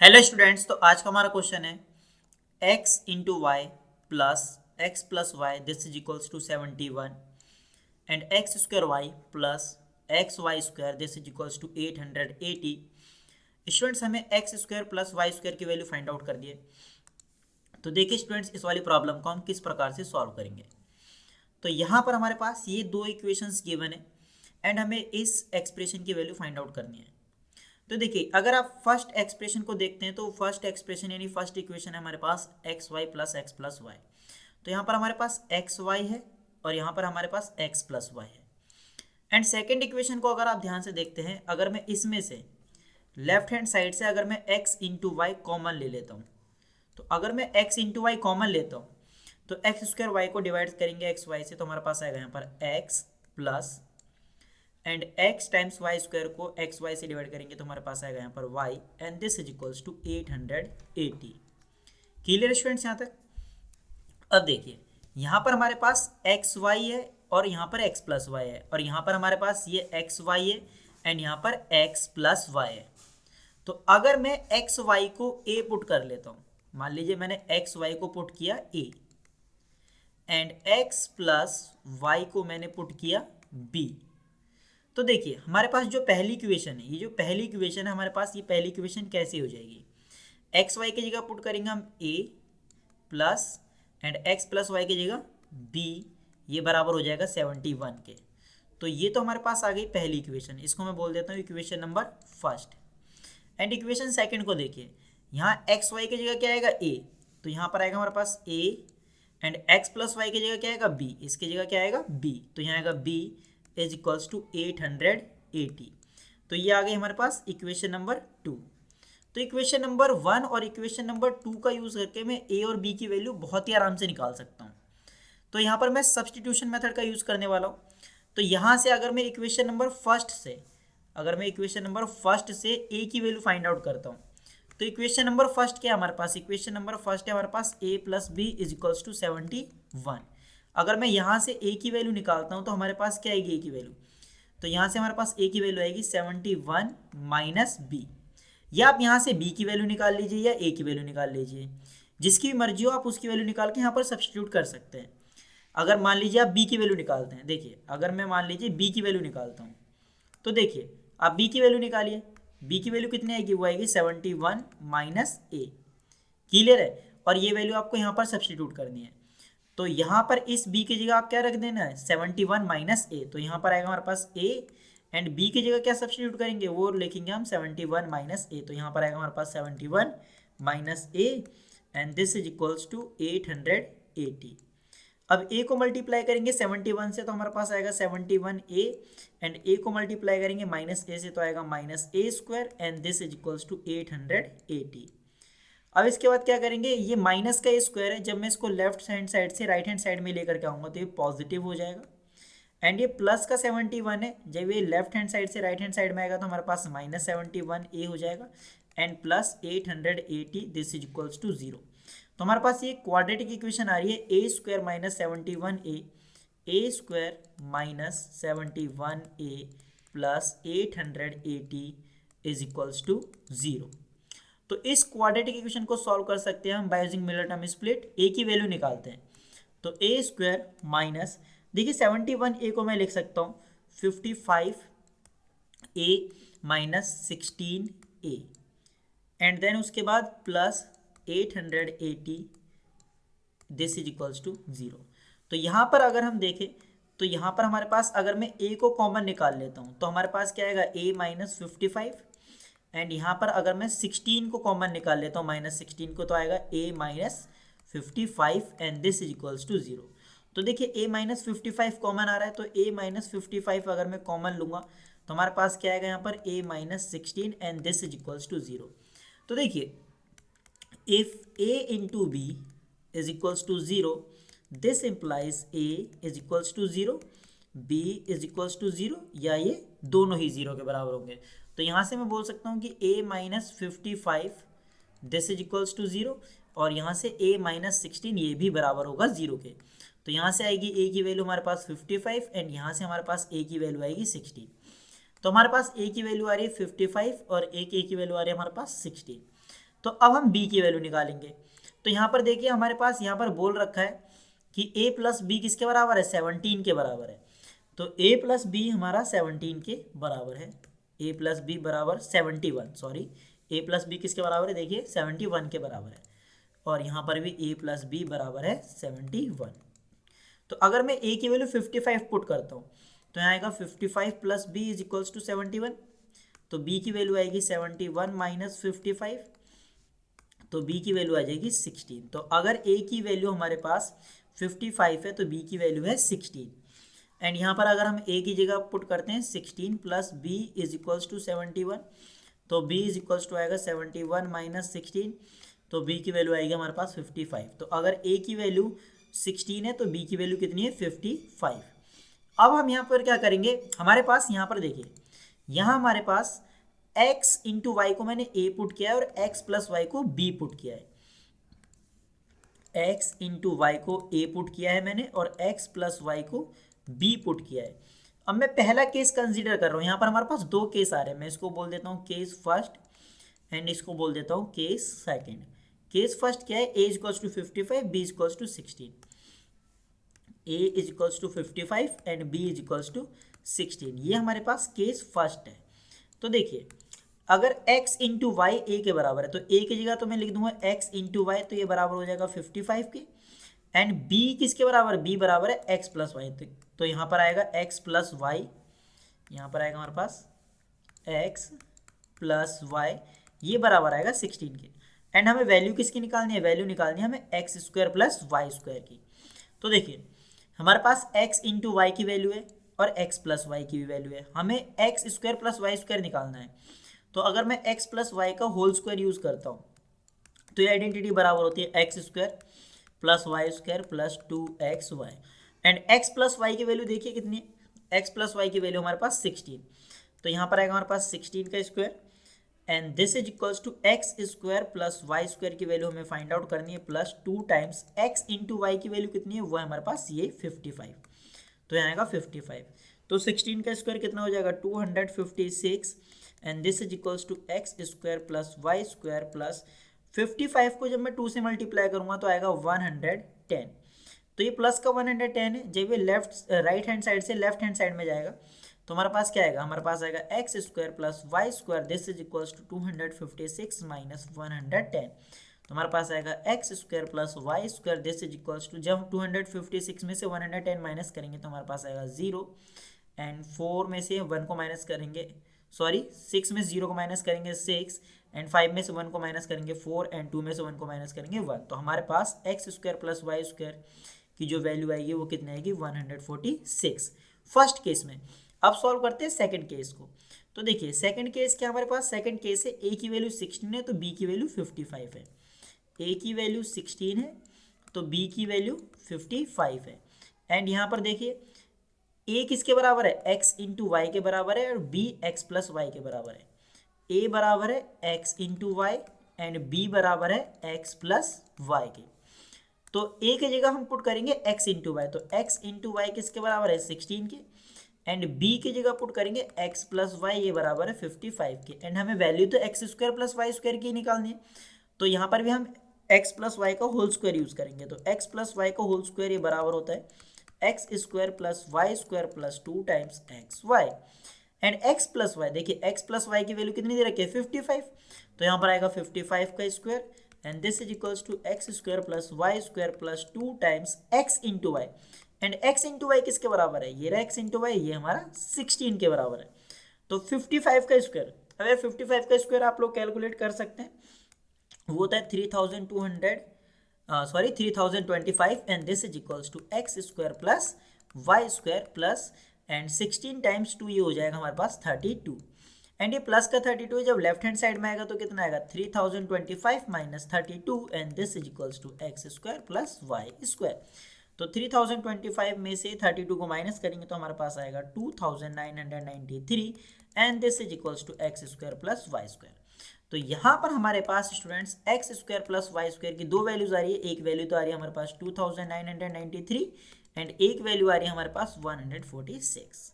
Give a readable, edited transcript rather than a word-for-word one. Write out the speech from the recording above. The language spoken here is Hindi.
हेलो स्टूडेंट्स, तो आज का हमारा क्वेश्चन है x into y plus x plus y this is equals to 71 and x square y plus x y square this is equals to 880। Students, हमें x square plus y square की वैल्यू फाइंड आउट कर दिए। तो देखिए स्टूडेंट्स, इस वाली प्रॉब्लम को हम किस प्रकार से सॉल्व करेंगे। तो यहाँ पर हमारे पास ये दो इक्वेशंस गिवन है एंड हमें इस एक्सप्रेशन की वैल्यू फाइंड आउट करनी है। तो देखिए, अगर आप फर्स्ट एक्सप्रेशन को देखते हैं तो फर्स्ट एक्सप्रेशन यानी फर्स्ट इक्वेशन है हमारे पास x y plus x plus y. तो यहाँ पर हमारे पास एक्स वाई है और यहाँ पर हमारे पास एक्स प्लस वाई है। एंड सेकेंड इक्वेशन को अगर आप ध्यान से देखते हैं, अगर मैं इसमें से लेफ्ट हैंड साइड से अगर मैं एक्स इंटू वाई कॉमन ले लेता हूँ, तो अगर मैं एक्स इंटू वाई कॉमन लेता हूँ तो एक्स स्क्वायर वाई को डिवाइड करेंगे एक्स वाई से, तो हमारे पास आएगा यहाँ पर x plus and x times y square को एक्स वाई से डिवाइड करेंगे तो हमारे पास आएगा यहाँ पर y and this is equals to 880। Clear students यहाँ तक। अब देखिए, यहाँ पर हमारे पास एक्स वाई है और यहाँ पर एक्स प्लस वाई है और यहाँ पर हमारे पास ये एक्स वाई है एंड यहाँ पर एक्स प्लस वाई है। तो अगर मैं एक्स वाई को a पुट कर लेता हूँ, मान लीजिए मैंने एक्स वाई को पुट किया a and x plus y को मैंने पुट किया b। तो देखिए हमारे पास जो पहली इक्वेशन है, ये जो पहली इक्वेशन है हमारे पास, ये पहली इक्वेशन कैसे हो जाएगी। एक्स वाई की जगह पुट करेंगे हम a plus and x plus y की जगह b, ये बराबर हो जाएगा 71 के। तो ये तो हमारे पास आ गई पहली इक्वेशन, इसको मैं बोल देता हूँ equation number first. And equation second को देखिए, यहाँ एक्स वाई की जगह क्या आएगा a, तो यहाँ पर आएगा हमारे पास a and x plus y की जगह क्या आएगा b, इसकी जगह क्या आएगा b, तो यहाँ आएगा b इज इक्वल्स टू 880। तो ये आ गई हमारे पास इक्वेशन नंबर 2। तो इक्वेशन नंबर 1 और इक्वेशन नंबर 2 का यूज़ करके मैं a और b की वैल्यू बहुत ही आराम से निकाल सकता हूँ। तो यहाँ पर मैं सब्सटीट्यूशन मेथड का यूज़ करने वाला हूँ। तो यहाँ से अगर मैं इक्वेशन नंबर फर्स्ट से a की वैल्यू फाइंड आउट करता हूँ, तो इक्वेशन नंबर फर्स्ट क्या है हमारे पास, इक्वेशन नंबर फर्स्ट है हमारे पास a plus b is equals to 71। अगर मैं यहाँ से a की वैल्यू निकालता हूँ तो हमारे पास क्या आएगी a की वैल्यू, तो यहाँ से हमारे पास a की वैल्यू आएगी 71 माइनस बी। या आप यहाँ से b की वैल्यू निकाल लीजिए या a की वैल्यू निकाल लीजिए, जिसकी भी मर्जी हो आप उसकी वैल्यू निकाल के यहाँ पर सब्सटीट्यूट कर सकते हैं। अगर मान लीजिए आप b की वैल्यू निकालते हैं, देखिए अगर मैं मान लीजिए b की वैल्यू निकालता हूँ, तो देखिए आप b की वैल्यू निकालिए, b की वैल्यू कितनी आएगी, वो आएगी 71 माइनस a। क्लियर है। और ये वैल्यू आपको यहाँ पर सब्सटीट्यूट करनी है। तो यहाँ पर इस b की जगह आप क्या रख देना है, 71 माइनस ए, तो यहाँ पर आएगा हमारे पास a एंड b की जगह क्या सब्सटीट्यूट करेंगे, वो लिखेंगे हम 71 माइनस ए, तो यहाँ पर आएगा हमारे पास 71 minus a and this is equals to 880। अब a को मल्टीप्लाई करेंगे 71 से तो हमारे पास आएगा 71a एंड a को मल्टीप्लाई करेंगे माइनस a से तो आएगा minus a square and this is equals to 880। अब इसके बाद क्या करेंगे, ये माइनस का स्क्वायर है, जब मैं इसको लेफ्ट हैंड साइड से राइट हैंड साइड में लेकर के आऊँगा तो ये पॉजिटिव हो जाएगा। एंड ये प्लस का 71 है, जब ये लेफ्ट हैंड साइड से राइट हैंड साइड में आएगा तो हमारे पास माइनस 71 ए हो जाएगा and plus 880 this is equals to 0। तो हमारे पास ये क्वाड्रेटिक इक्वेशन आ रही है a square minus 71 a square minus 71 a plus 880 is equals to 0। तो इस क्वाड्रेटिक इक्वेशन को सॉल्व कर सकते हैं हम by using middle term split. A की वैल्यू निकालते हैं, तो ए स्क्वायर माइनस, देखिए 71 ए को मैं लिख सकता हूँ 55 a minus 16 a and then उसके बाद plus 880 this is equals to 0। तो यहाँ पर अगर हम देखें तो यहाँ पर हमारे पास अगर मैं a को कॉमन निकाल लेता हूँ तो हमारे पास क्या आएगा a माइनस 55 एंड यहाँ पर अगर मैं 16 को कॉमन निकाल लेता हूँ माइनस 16 को, तो आएगा a minus 55 and this is equals to 0। तो देखिए a माइनस 55 कॉमन आ रहा है, तो a माइनस 55 अगर मैं कॉमन लूँगा तो हमारे पास क्या आएगा यहाँ पर a minus 16 and this is equals to 0। तो देखिए if a into b is equals to 0, this implies a is equals to 0, b is equals to 0, या ये दोनों ही 0 के बराबर होंगे। तो यहाँ से मैं बोल सकता हूँ कि a minus 55 this is equals to 0 और यहाँ से a माइनस 16 ये भी बराबर होगा 0 के। तो यहाँ से आएगी a की वैल्यू हमारे पास 55 एंड यहाँ से हमारे पास a की वैल्यू आएगी 16। तो हमारे पास a की वैल्यू आ रही है 55 और एक a की वैल्यू आ रही है हमारे पास 16। तो अब हम b की वैल्यू निकालेंगे। तो यहाँ पर देखिए हमारे पास यहाँ पर बोल रखा है कि a प्लस बी किसके बराबर है, 17 के बराबर है। तो a प्लस बी हमारा 17 के बराबर है, a प्लस बी बराबर 71, सॉरी a प्लस बी किसके बराबर है, देखिए 71 के बराबर है। और यहाँ पर भी a प्लस बी बराबर है 71। तो अगर मैं a की वैल्यू 55 पुट करता हूँ तो यहाँ आएगा 55 plus b is equals to 71। तो b की वैल्यू आएगी 71 माइनस 55, तो b की वैल्यू आ जाएगी 16। तो अगर a की वैल्यू हमारे पास 55 है तो b की वैल्यू है 16। एंड यहाँ पर अगर हम a की जगह पुट करते हैं 16 plus b is equals to 71, तो b इज इक्वल्स टू आएगा 71 माइनस 16, तो b की वैल्यू आएगी हमारे पास 55। तो अगर a की वैल्यू 16 है तो b की वैल्यू कितनी है, 55। अब हम यहाँ पर क्या करेंगे, हमारे पास यहाँ पर देखिए, यहाँ हमारे पास x इंटू वाई को मैंने a पुट किया है और x प्लस वाई को b पुट किया है। x इंटू वाई को a पुट किया है मैंने और x प्लस वाई को b पुट किया है। अब मैं पहला केस कंसीडर कर रहा हूँ, यहाँ पर हमारे पास दो केस आ रहे हैं, मैं इसको बोल देता हूँ केस फर्स्ट एंड इसको बोल देता हूँ केस सेकंड। केस फर्स्ट क्या है, a equals to 55, b equals to 16, a is equals to 55 and b is equals to 16, ये हमारे पास केस फर्स्ट है। तो देखिए अगर x इंटू वाई ए के बराबर है तो a की जगह तो मैं लिख दूंगा x इंटू वाई, तो ये बराबर हो जाएगा 55 के। एंड b किसके बराबर, b बराबर है x प्लस वाई, तो यहाँ पर आएगा x प्लस वाई, यहाँ पर आएगा हमारे पास x प्लस वाई, ये बराबर आएगा 16 के। एंड हमें वैल्यू किसकी निकालनी है, वैल्यू निकालनी है हमें x square plus y square की। तो देखिए हमारे पास x इंटू वाई की वैल्यू है और x प्लस वाई की भी वैल्यू है, हमें x square plus y square निकालना है। तो अगर मैं x प्लस वाई का होल स्क्वायर यूज़ करता हूँ तो ये आइडेंटिटी बराबर होती है x square plus y square plus 2xy। And x plus y की वैल्यू देखिए कितनी है, x प्लस वाई की वैल्यू हमारे पास 16, तो यहाँ पर आएगा हमारे पास 16 का square and this is equals to x square plus y square की वैल्यू हमें फाइंड आउट करनी है plus 2 times x into y की वैल्यू कितनी है, वो है हमारे पास ये 55, तो यहाँ आएगा 55। तो 16 का स्क्वायर कितना हो जाएगा 256 and this is equals to x square plus y square plus 55 को जब मैं 2 से मल्टीप्लाई करूंगा तो आएगा 110। तो ये प्लस का 110 है, जब ये लेफ्ट राइट हैंड साइड से लेफ्ट हैंड साइड में जाएगा तो हमारे पास क्या आएगा, हमारे पास आएगा x square plus y square this is equals to 256 minus 110। तो हमारे पास आएगा x square plus y square this is equals to, जब हम 256 में से 110 माइनस करेंगे तो हमारे पास आएगा 0 एंड 4 में से 1 को माइनस करेंगे, सॉरी 6 में से 0 को माइनस करेंगे 6 एंड 5 में से 1 को माइनस करेंगे 4 एंड 2 में से 1 को माइनस करेंगे 1। तो हमारे पास x square plus y square की जो वैल्यू आएगी वो कितनी आएगी 146 फर्स्ट केस में। अब सॉल्व करते हैं सेकंड केस को। तो देखिए सेकंड केस क्या हमारे पास, सेकंड केस है a की वैल्यू 16 है तो b की वैल्यू 55 है, a की वैल्यू 16 है तो b की वैल्यू 55 है। एंड यहाँ पर देखिए a किसके बराबर है, x इंटू वाई के बराबर है और b x प्लस वाई के बराबर है। a बराबर है x into y and b बराबर है x प्लस वाई के। तो a की जगह हम पुट करेंगे x इंटू वाई, तो x इंटू वाई किसके बराबर है 16 के एंड b की जगह पुट करेंगे x प्लस वाई, ये बराबर है 55 के। एंड हमें वैल्यू तो x square plus y square की निकालनी है, तो यहाँ पर भी हम x प्लस वाई का होल स्क्वायर यूज करेंगे। तो x प्लस वाई का होल स्क्वायर ये बराबर होता है x square plus y square plus 2 times x y and x plus y, देखिए x प्लस वाई की वैल्यू कितनी दे रखी है 55, तो यहाँ पर आएगा 55 का square and this is equals to x square plus y square plus 2 times x into y and x into y किसके बराबर है, ये रहा x इंटू वाई, ये हमारा 16 के बराबर है। तो 55 का स्क्वायर, अगर 55 का स्क्वायर आप लोग कैलकुलेट कर सकते हैं, वो होता है 3025 and this is equals to x square plus y square plus and 16 times 2, ये हो जाएगा हमारे पास 32 एंड ये प्लस का 32 जब लेफ्ट हैंड साइड में आएगा तो कितना आएगा 3025 minus 32 and this is equals to x square plus y square. तो 3025 में से 32 को माइनस करेंगे तो हमारे पास आएगा 2993 and this is equals to x square plus y square. तो यहाँ पर हमारे पास students x square plus y square की दो वैल्यूज आ रही है, एक वैल्यू तो आ रही है हमारे पास 2993 एंड एक वैल्यू आ रही है हमारे पास 146।